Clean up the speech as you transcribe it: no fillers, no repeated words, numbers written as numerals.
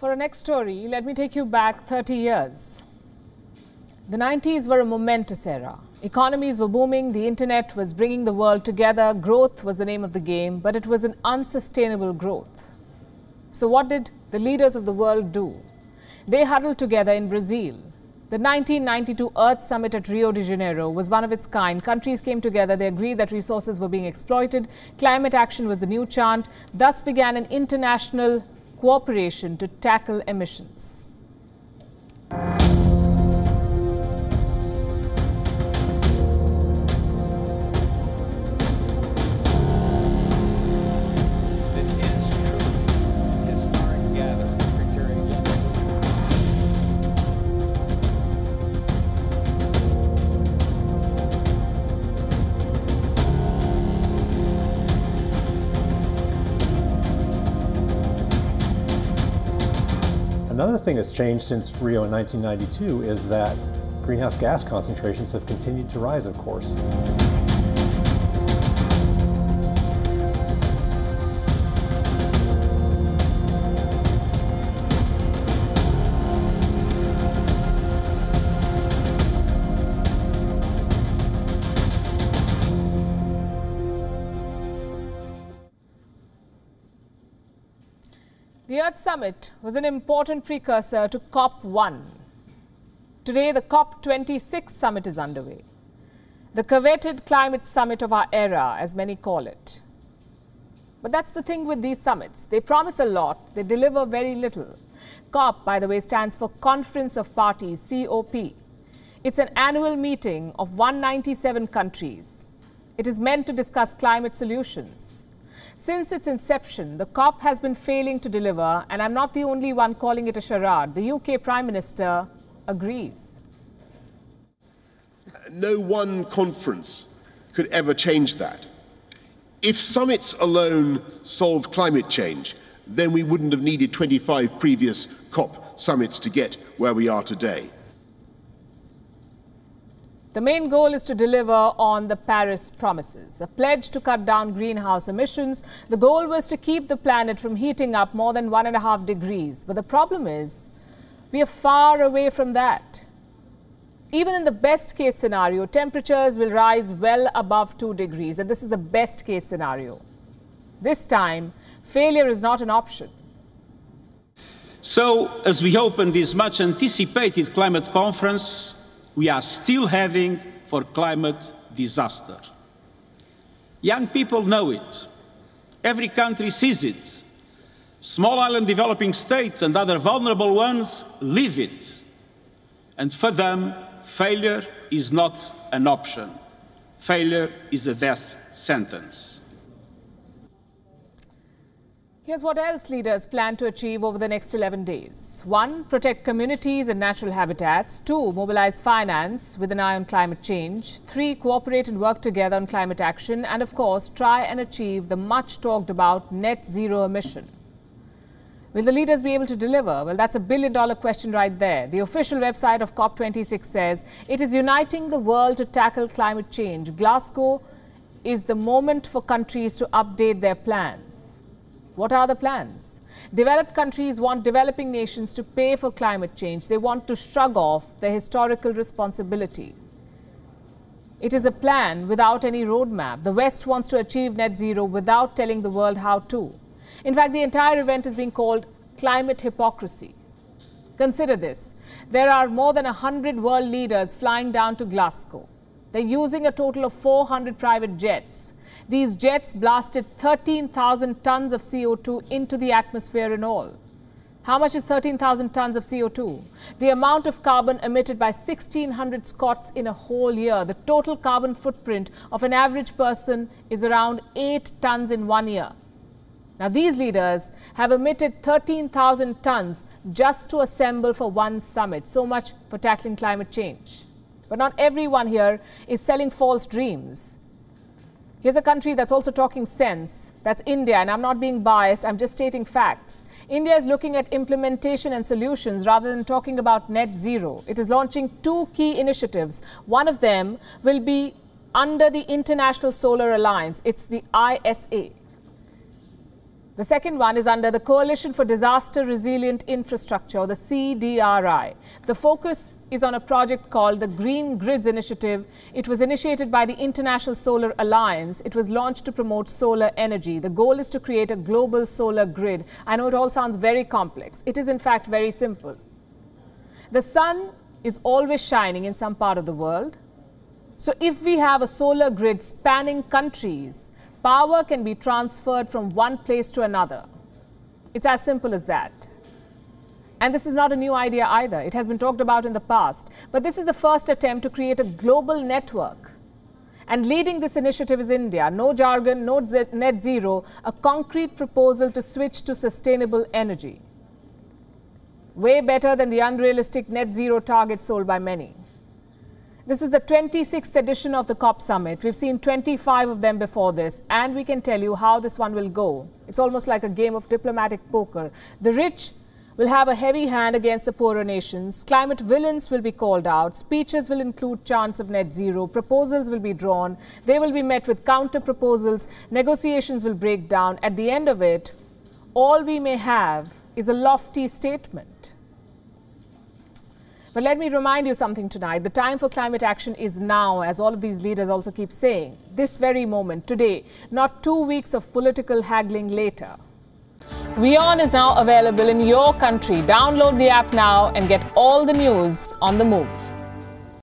For our next story, let me take you back 30 years. The 90s were a momentous era. Economies were booming, the internet was bringing the world together, growth was the name of the game, but it was an unsustainable growth. So what did the leaders of the world do? They huddled together in Brazil. The 1992 Earth Summit at Rio de Janeiro was one of its kind. Countries came together, they agreed that resources were being exploited, climate action was the new chant. Thus began an international cooperation to tackle emissions. Another thing that's changed since Rio in 1992 is that greenhouse gas concentrations have continued to rise, of course. The Earth Summit was an important precursor to COP1. Today, the COP26 summit is underway. The coveted climate summit of our era, as many call it. But that's the thing with these summits. They promise a lot, they deliver very little. COP, by the way, stands for Conference of Parties, COP. It's an annual meeting of 197 countries. It is meant to discuss climate solutions. Since its inception, the COP has been failing to deliver, and I'm not the only one calling it a charade. The UK Prime Minister agrees. No one conference could ever change that. If summits alone solved climate change, then we wouldn't have needed 25 previous COP summits to get where we are today. The main goal is to deliver on the Paris promises, a pledge to cut down greenhouse emissions. The goal was to keep the planet from heating up more than 1.5 degrees. But the problem is, we are far away from that. Even in the best case scenario, temperatures will rise well above 2 degrees, and this is the best case scenario. This time, failure is not an option. So, as we open this much anticipated climate conference, we are still heading for climate disaster. Young people know it. Every country sees it. Small island developing states and other vulnerable ones live it. And for them, failure is not an option. Failure is a death sentence. Here's what else leaders plan to achieve over the next 11 days. 1. Protect communities and natural habitats. 2. Mobilize finance with an eye on climate change. 3. Cooperate and work together on climate action. And of course, try and achieve the much talked about net zero emission. Will the leaders be able to deliver? Well, that's a billion-dollar question right there. The official website of COP26 says it is uniting the world to tackle climate change. Glasgow is the moment for countries to update their plans. What are the plans? Developed countries want developing nations to pay for climate change. They want to shrug off their historical responsibility. It is a plan without any roadmap. The West wants to achieve net zero without telling the world how to. In fact, the entire event is being called climate hypocrisy. Consider this. There are more than 100 world leaders flying down to Glasgow. They're using a total of 400 private jets. These jets blasted 13,000 tons of CO2 into the atmosphere in all. How much is 13,000 tons of CO2? The amount of carbon emitted by 1,600 Scots in a whole year. The total carbon footprint of an average person is around 8 tons in 1 year. Now, these leaders have emitted 13,000 tons just to assemble for one summit. So much for tackling climate change. But not everyone here is selling false dreams. Here's a country that's also talking sense. That's India, and I'm not being biased, I'm just stating facts. India is looking at implementation and solutions rather than talking about net zero. It is launching 2 key initiatives. One of them will be – under the International Solar Alliance. It's the ISA. 2 The second one is under the Coalition for Disaster Resilient Infrastructure, or the CDRI. The focus is on a project called the Green Grids Initiative. It was initiated by the International Solar Alliance. It was launched to promote solar energy. The goal is to create a global solar grid. I know it all sounds very complex. It is in fact very simple. The sun is always shining in some part of the world. So if we have a solar grid spanning countries, power can be transferred from one place to another. It's as simple as that. And this is not a new idea either. It has been talked about in the past. But this is the first attempt to create a global network. And leading this initiative is India. No jargon, no net zero, a concrete proposal to switch to sustainable energy. Way better than the unrealistic net zero target sold by many. This is the 26th edition of the COP summit. We've seen 25 of them before this, and we can tell you how this one will go. It's almost like a game of diplomatic poker. The rich will have a heavy hand against the poorer nations. Climate villains will be called out. Speeches will include chants of net zero. Proposals will be drawn. They will be met with counter proposals. Negotiations will break down. At the end of it, all we may have is a lofty statement. But let me remind you something tonight. The time for climate action is now, as all of these leaders also keep saying. This very moment, today, not 2 weeks of political haggling later. WION is now available in your country. Download the app now and get all the news on the move.